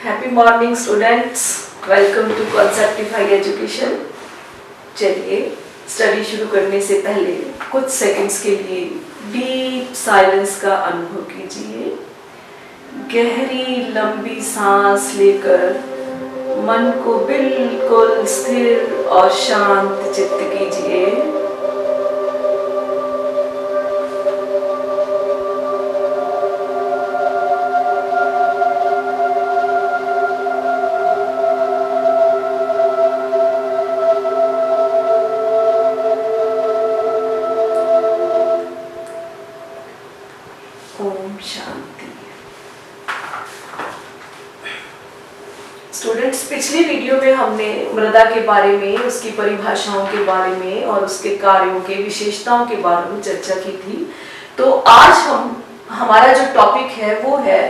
Happy morning students, welcome to Conceptify Education. चलिए study शुरू करने से पहले कुछ सेकंड्स के लिए डीप साइलेंस का अनुभव कीजिए। गहरी लंबी सांस लेकर मन को बिल्कुल स्थिर और शांत चित्त कीजिए। ओम शांति। स्टूडेंट्स, पिछली वीडियो में हमने मृदा के बारे में, उसकी परिभाषाओं के बारे में और उसके कार्यों के विशेषताओं के बारे में चर्चा की थी। तो आज हमारा जो टॉपिक है वो है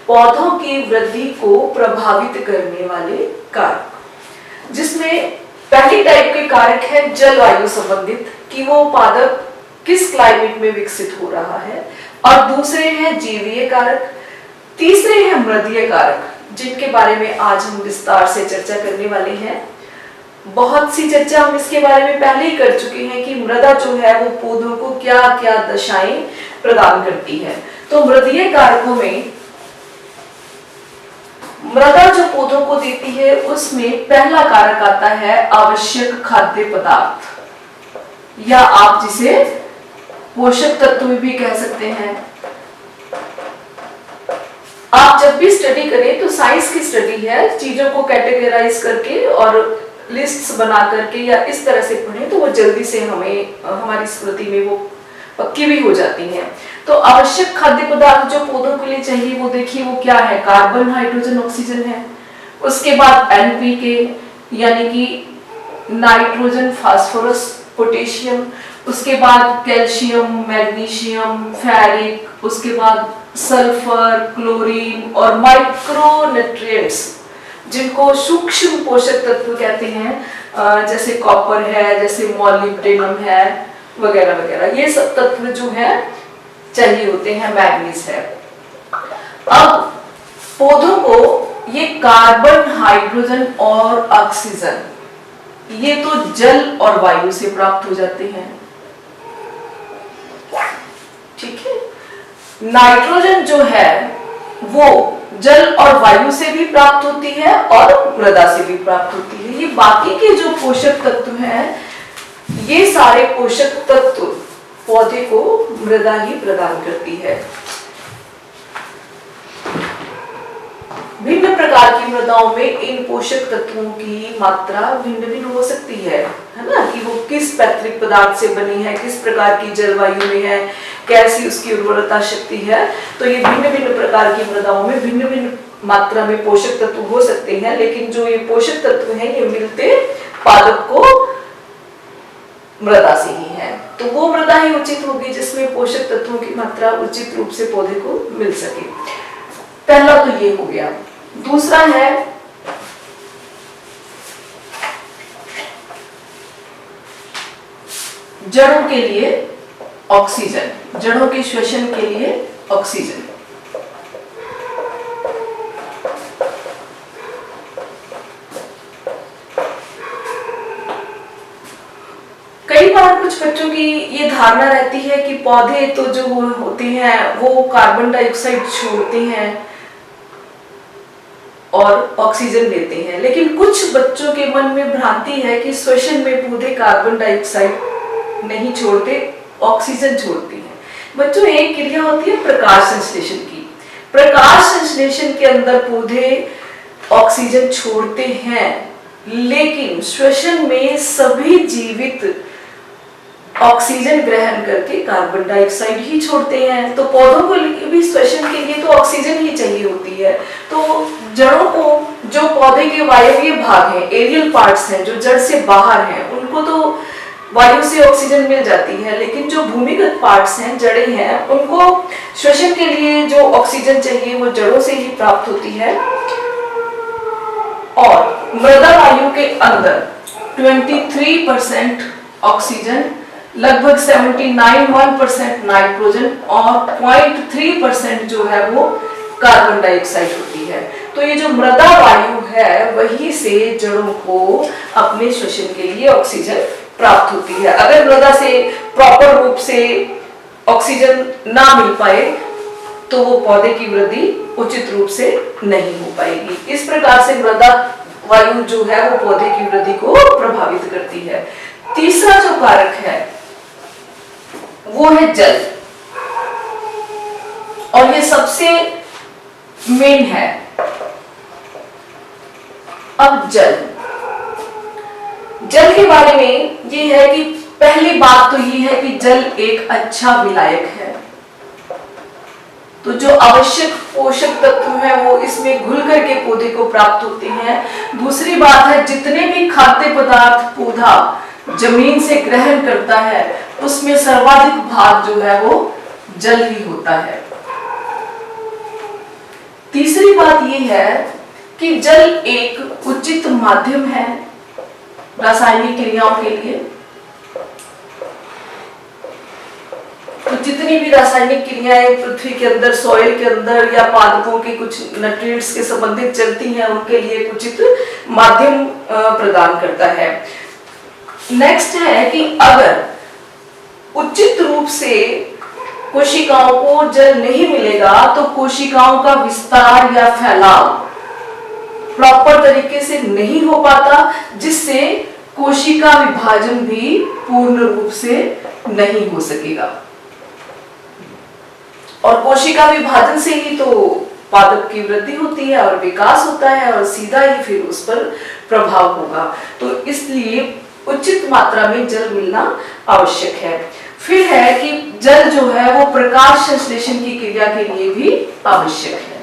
पौधों की वृद्धि को प्रभावित करने वाले कारक, जिसमें पहली टाइप के कारक है जलवायु संबंधित, कि वो पादप किस क्लाइमेट में विकसित हो रहा है, और दूसरे हैं जीवीय कारक, तीसरे हैं मृदीय कारक, जिनके बारे में आज हम विस्तार से चर्चा करने वाले हैं। बहुत सी चर्चा हम इसके बारे में पहले ही कर चुके हैं कि मृदा जो है वो पौधों को क्या क्या दशाएं प्रदान करती है। तो मृदीय कारकों में मृदा जो पौधों को देती है उसमें पहला कारक आता है आवश्यक खाद्य पदार्थ, या आप जिसे पोषक तत्व भी कह सकते हैं। आप जब भी स्टडी करें तो साइंस की स्टडी है, चीजों को कैटेगराइज करके और लिस्ट्स बना करके या इस तरह से पढ़ें तो वो जल्दी से हमारी स्मृति में वो पक्की भी हो जाती हैं। तो आवश्यक खाद्य पदार्थ जो पौधों के लिए चाहिए वो देखिए वो क्या है, कार्बन, हाइड्रोजन, ऑक्सीजन है। उसके बाद एनपीके यानी कि नाइट्रोजन, फास्फोरस, पोटेशियम, उसके बाद कैल्शियम, मैग्नीशियम, फेरिक, उसके बाद सल्फर, क्लोरीन और माइक्रो न्यूट्रिएंट्स जिनको सूक्ष्म पोषक तत्व कहते हैं, जैसे कॉपर है, जैसे मॉलिब्डेनम है, वगैरह वगैरह। ये सब तत्व जो है चाहिए होते हैं, मैग्नीज है। अब पौधों को ये कार्बन, हाइड्रोजन और ऑक्सीजन ये तो जल और वायु से प्राप्त हो जाते हैं, ठीक है। नाइट्रोजन जो है वो जल और वायु से भी प्राप्त होती है और मृदा से भी प्राप्त होती है। ये बाकी के जो पोषक तत्व हैं, ये सारे पोषक तत्व पौधे को मृदा ही प्रदान करती है। भिन्न प्रकार की मृदाओं में इन पोषक तत्वों की मात्रा भिन्न भिन्न हो सकती है ना, कि वो किस पैतृक पदार्थ से बनी है, किस प्रकार की जलवायु में है, कैसी उसकी उर्वरता शक्ति है। तो ये भिन्न भिन्न प्रकार की मृदाओं में भिन्न भिन्न मात्रा में पोषक तत्व हो सकते हैं, लेकिन जो ये पोषक तत्व हैं ये मिलते पादप को मृदा से ही है। तो वो मृदा ही उचित होगी जिसमें पोषक तत्वों की मात्रा उचित रूप से पौधे को मिल सके। पहला तो ये हो गया। दूसरा है जड़ों के लिए ऑक्सीजन, जड़ों के श्वसन के लिए ऑक्सीजन। कई बार कुछ बच्चों की ये धारणा रहती है कि पौधे तो जो होते हैं वो कार्बन डाइऑक्साइड छोड़ते हैं और ऑक्सीजन देते हैं, लेकिन कुछ बच्चों के मन में भ्रांति है कि श्वसन में पौधे कार्बन डाइऑक्साइड नहीं छोड़ते, ऑक्सीजन छोड़ते हैं। बच्चों, एक क्रिया होती है प्रकाश संश्लेषण की। प्रकाश संश्लेषण के अंदर पौधे ऑक्सीजन छोड़ते हैं, लेकिन श्वसन में सभी जीवित ऑक्सीजन ग्रहण करके कार्बन डाइऑक्साइड ही छोड़ते हैं। तो पौधों को भी श्वसन के लिए तो ऑक्सीजन ही चाहिए होती है। तो जड़ों को, जो पौधे के वायवीय भाग हैं, एरियल पार्ट्स हैं, जो जड़ से बाहर हैं, उनको तो वायु से ऑक्सीजन मिल जाती है, लेकिन जो भूमिगत पार्ट्स हैं, जड़ें हैं, उनको श्वसन के लिए जो ऑक्सीजन चाहिए वो जड़ों से ही प्राप्त होती है। और मृदा वायु के अंदर 23% ऑक्सीजन, लगभग 79% नाइट्रोजन और 0.3% जो है वो कार्बन डाइऑक्साइड होती है। तो ये जो मृदा वायु है वही से जड़ों को अपने श्वसन के लिए ऑक्सीजन प्राप्त होती है। अगर मृदा से प्रॉपर रूप से ऑक्सीजन ना मिल पाए तो वो पौधे की वृद्धि उचित रूप से नहीं हो पाएगी। इस प्रकार से मृदा वायु जो है वो पौधे की वृद्धि को प्रभावित करती है। तीसरा जो कारक है वो है जल, और ये सबसे मेन है। अब जल के बारे में ये है कि पहली बात तो ये है कि जल एक अच्छा विलायक है। तो जो आवश्यक पोषक तत्व है वो इसमें घुल करके पौधे को प्राप्त होते हैं। दूसरी बात है जितने भी खाद्य पदार्थ पौधा जमीन से ग्रहण करता है उसमें सर्वाधिक भाग जो है वो जल ही होता है। तीसरी बात यह है कि जल एक उचित माध्यम है रासायनिक क्रियाओं के लिए। तो जितनी भी रासायनिक क्रियाएं पृथ्वी के अंदर, सॉइल के अंदर या पादपों के कुछ न्यूट्रिएंट्स के संबंधित चलती हैं उनके लिए एक उचित माध्यम प्रदान करता है। नेक्स्ट है कि अगर उचित रूप से कोशिकाओं को जल नहीं मिलेगा तो कोशिकाओं का विस्तार या फैलाव प्रॉपर तरीके से नहीं हो पाता, जिससे कोशिका विभाजन भी पूर्ण रूप से नहीं हो सकेगा। और कोशिका विभाजन से ही तो पादप की वृद्धि होती है और विकास होता है और सीधा ही फिर उस पर प्रभाव होगा। तो इसलिए उचित मात्रा में जल मिलना आवश्यक है। फिर है कि जल जो है वो प्रकाश संश्लेषण की क्रिया के लिए भी आवश्यक है।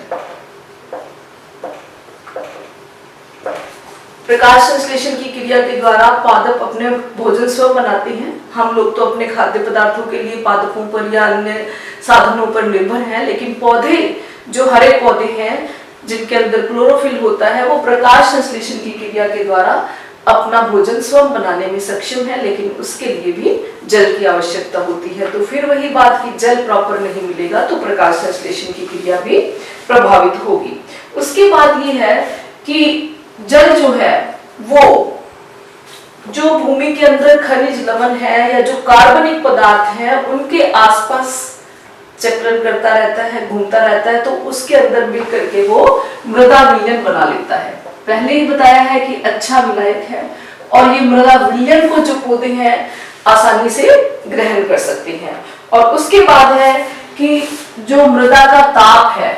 प्रकाश संश्लेषण की क्रिया के द्वारा पादप अपने भोजन स्वयं बनाते हैं। हम लोग तो अपने खाद्य पदार्थों के लिए पादपों पर या अन्य साधनों पर निर्भर हैं, लेकिन पौधे जो हरे पौधे हैं जिनके अंदर क्लोरोफिल होता है वो प्रकाश संश्लेषण की क्रिया के द्वारा अपना भोजन स्वयं बनाने में सक्षम है, लेकिन उसके लिए भी जल की आवश्यकता होती है। तो फिर वही बात कि जल प्रॉपर नहीं मिलेगा तो प्रकाश संश्लेषण की क्रिया भी प्रभावित होगी। उसके बाद ये है कि जल जो है वो जो भूमि के अंदर खनिज लवण है या जो कार्बनिक पदार्थ है उनके आसपास चक्रण करता रहता है, घूमता रहता है, तो उसके अंदर मिल करके वो मृदा विलयन बना लेता है। पहले ही बताया है कि अच्छा विलायक है और ये मृदा विलयन को जो पौधे हैं आसानी से ग्रहण कर सकते हैं। और उसके बाद है कि जो मृदा का ताप है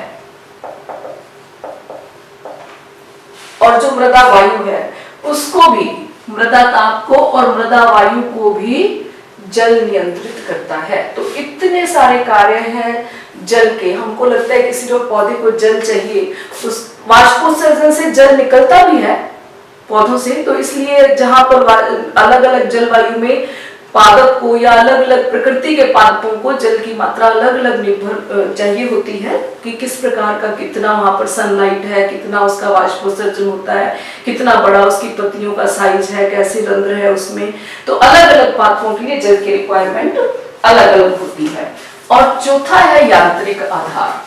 और जो मृदा वायु है उसको भी, मृदा ताप को और मृदा वायु को भी जल नियंत्रित करता है। तो इतने सारे कार्य हैं जल के। हमको लगता है किसी जो पौधे को जल चाहिए, उस वाष्पोत्सर्जन से जल निकलता भी है पौधों से, तो इसलिए जहां पर अलग अलग जलवायु में पादप को या अलग अलग प्रकृति के पादपों को जल की मात्रा अलग अलग निर्भर चाहिए होती है कि किस प्रकार का, कितना वहां पर सनलाइट है, कितना उसका वाष्पोत्सर्जन होता है, कितना बड़ा उसकी पत्तियों का साइज है, कैसे रंध्र है उसमें। तो अलग अलग पादपों के लिए जल की रिक्वायरमेंट अलग अलग होती है। और चौथा है यांत्रिक आधार।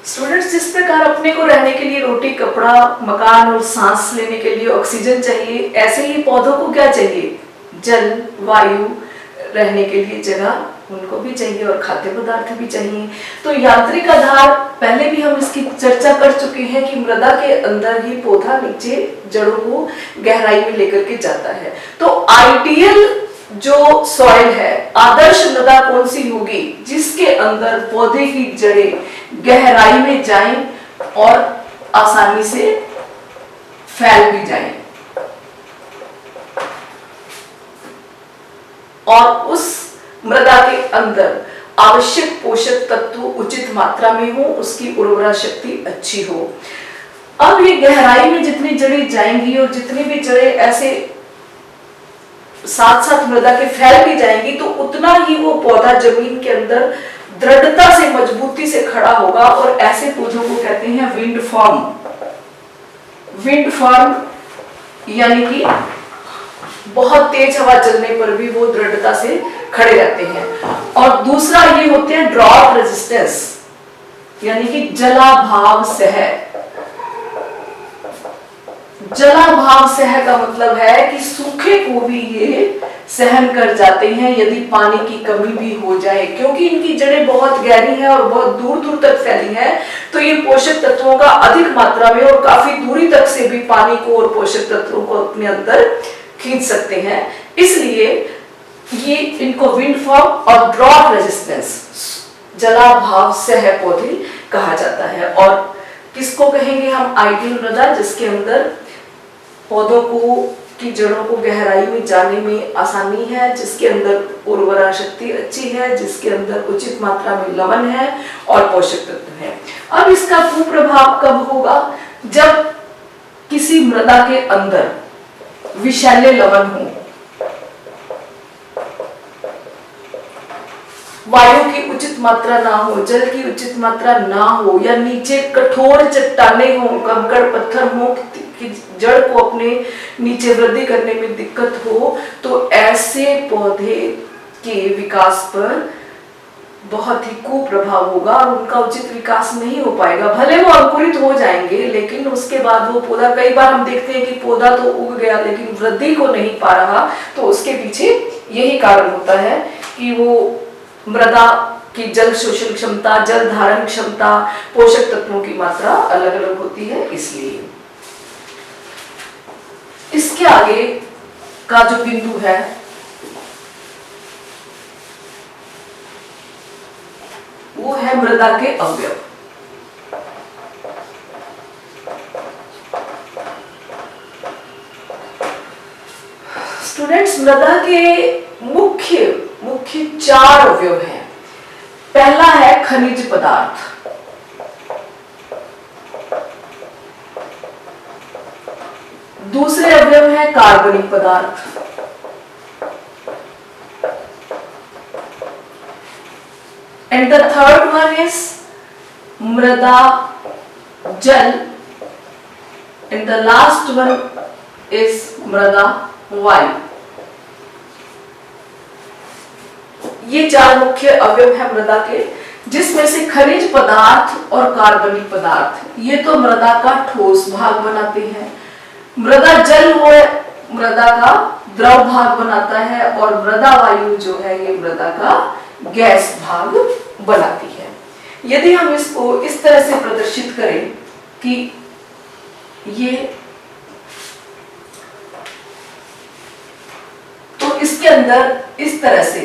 स्टूडेंट्स, जिस प्रकार अपने को रहने के लिए रोटी, कपड़ा, मकान और सांस लेने के लिए ऑक्सीजन चाहिए, ऐसे ही पौधों को क्या चाहिए? जल, वायु, रहने के लिए जगह उनको भी चाहिए और खाद्य पदार्थ भी चाहिए। तो यांत्रिक आधार पहले भी हम इसकी चर्चा कर चुके हैं कि मृदा के अंदर ही पौधा नीचे जड़ों को गहराई में लेकर के जाता है। तो आइडियल जो सॉइल है, आदर्श मृदा कौन सी होगी? जिसके अंदर पौधे की जड़ें गहराई में जाएं और आसानी से फैल भी जाएं और उस मृदा के अंदर आवश्यक पोषक तत्व उचित मात्रा में हो, उसकी उर्वरा शक्ति अच्छी हो। अब ये गहराई में जितनी जड़ें जाएंगी और जितनी भी जड़ें ऐसे साथ साथ मृदा के फैल भी जाएंगी तो उतना ही वो पौधा जमीन के अंदर दृढ़ता से, मजबूती से खड़ा होगा। और ऐसे पौधों को कहते हैं विंड फॉर्म। विंड फॉर्म, यानी कि बहुत तेज हवा चलने पर भी वो दृढ़ता से खड़े रहते हैं। और दूसरा ये होते हैं ड्रॉट रेजिस्टेंस, यानी कि जलाभाव सह। जलाभाव सह का मतलब है कि सूखे को भी ये सहन कर जाते हैं यदि पानी की कमी भी हो जाए, क्योंकि इनकी जड़ें बहुत गहरी हैं और बहुत दूर दूर तक फैली हैं, तो ये पोषक तत्वों का अधिक मात्रा में और काफी दूरी तक से भी पानी को और पोषक तत्वों को अपने अंदर खींच सकते हैं। इसलिए ये इनको विंड फॉर्म और ड्रॉट रेजिस्टेंस, जलाभाव सह पौधे कहा जाता है। और किसको कहेंगे हम? आइडियल मृदा, जिसके अंदर पौधों को की जड़ों को गहराई में जाने में आसानी है, जिसके अंदर उर्वरा शक्ति अच्छी है, जिसके अंदर उचित मात्रा में लवण है और पोषक तत्व है। अब इसका कुप्रभाव कब होगा? जब किसी मृदा के अंदर विषैले लवण हो, वायु की उचित मात्रा ना हो, जल की उचित मात्रा ना हो, या नीचे कठोर चट्टाने हो, कंकड़ पत्थर हो, कि जड़ को अपने नीचे वृद्धि करने में दिक्कत हो, तो ऐसे पौधे के विकास पर बहुत ही कुप्रभाव होगा और उनका उचित विकास नहीं हो पाएगा। भले वो अंकुरित हो जाएंगे, लेकिन उसके बाद वो पौधा, कई बार हम देखते हैं कि पौधा तो उग गया लेकिन वृद्धि को नहीं पा रहा, तो उसके पीछे यही कारण होता है कि वो मृदा की जल शोषण क्षमता, जल धारण क्षमता, पोषक तत्वों की मात्रा अलग अलग होती है। इसलिए इसके आगे का जो बिंदु है वो है मृदा के अवयव। स्टूडेंट्स, मृदा के मुख्य 4 अवयव हैं। पहला है खनिज पदार्थ, दूसरे अवयव है कार्बनिक पदार्थ, and the third one is मृदा जल, and the last one is मृदा वायु। ये 4 मुख्य अवयव है मृदा के, जिसमें से खनिज पदार्थ और कार्बनिक पदार्थ ये तो मृदा का ठोस भाग बनाते हैं। मृदा जल वो मृदा का द्रव भाग बनाता है, और मृदा वायु जो है ये मृदा का गैस भाग बनाती है। यदि हम इसको इस तरह से प्रदर्शित करें कि ये, तो इसके अंदर इस तरह से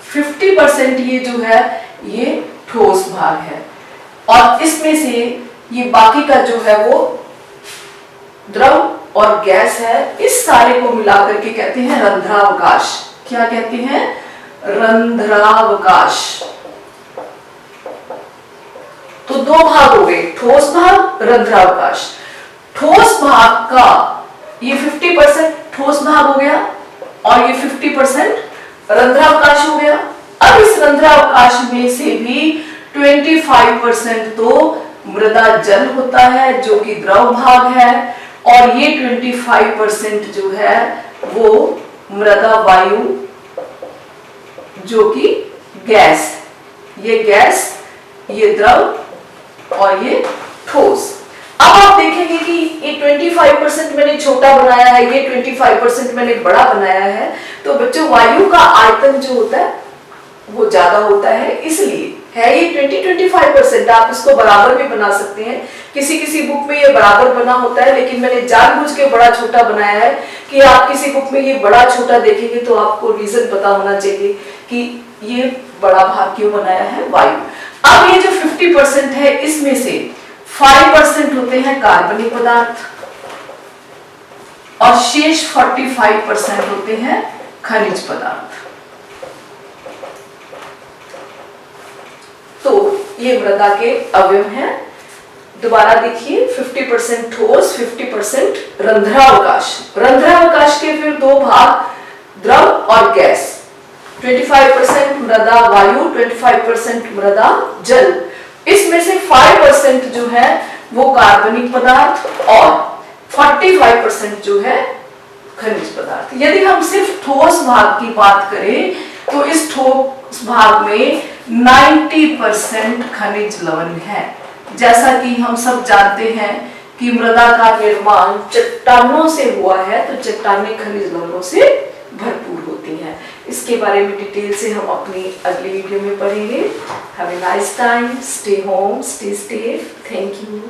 50% ये जो है ये ठोस भाग है, और इसमें से ये बाकी का जो है वो द्रव और गैस है। इस सारे को मिलाकर के कहते हैं रंध्रावकाश। क्या कहते हैं? रंध्रावकाश। तो 2 भाग हो गए, ठोस भाग, रंध्रावकाश। ठोस भाग का ये 50% ठोस भाग हो गया और ये 50% रंध्रावकाश हो गया। अब इस रंध्रावकाश में से भी 25% तो मृदा जल होता है जो कि द्रव भाग है, और ये 25% जो है वो मृदा वायु जो कि गैस, ये गैस, ये द्रव और ये ठोस। अब आप देखेंगे कि ये 25% मैंने छोटा बनाया है, ये 25% मैंने बड़ा बनाया है, तो बच्चों वायु का आयतन जो होता है वो ज्यादा होता है, इसलिए है ये 20-25%। आप इसको बराबर भी बना सकते हैं, किसी किसी बुक में ये बराबर बना होता है, लेकिन मैंने जानबूझ के बड़ा छोटा बनाया है कि आप किसी बुक में ये बड़ा छोटा देखेंगे तो आपको रीजन पता होना चाहिए कि ये बड़ा भाग क्यों बनाया है वायु। अब ये जो 50% है इसमें से 5% होते हैं कार्बनिक पदार्थ और शेष 45% होते हैं खनिज पदार्थ। तो ये मृदा के अवयव हैं। दोबारा देखिए, 50% ठोस, 50% रंध्रावकाश। रंध्रावकाश के फिर 2 भाग, द्रव और गैस। 25% मृदा वायु, 25% मृदा जल। इसमें से 5% जो है वो कार्बनिक पदार्थ और 45% जो है खनिज पदार्थ। यदि हम सिर्फ ठोस भाग की बात करें तो इस ठोस भाग में 90% खनिज लवण है। जैसा कि हम सब जानते हैं कि मृदा का निर्माण चट्टानों से हुआ है, तो चट्टानें खनिज लवणों से भरपूर होती हैं। इसके बारे में डिटेल से हम अपनी अगली वीडियो में पढ़ेंगे। Have a nice time, stay home, stay safe, thank you.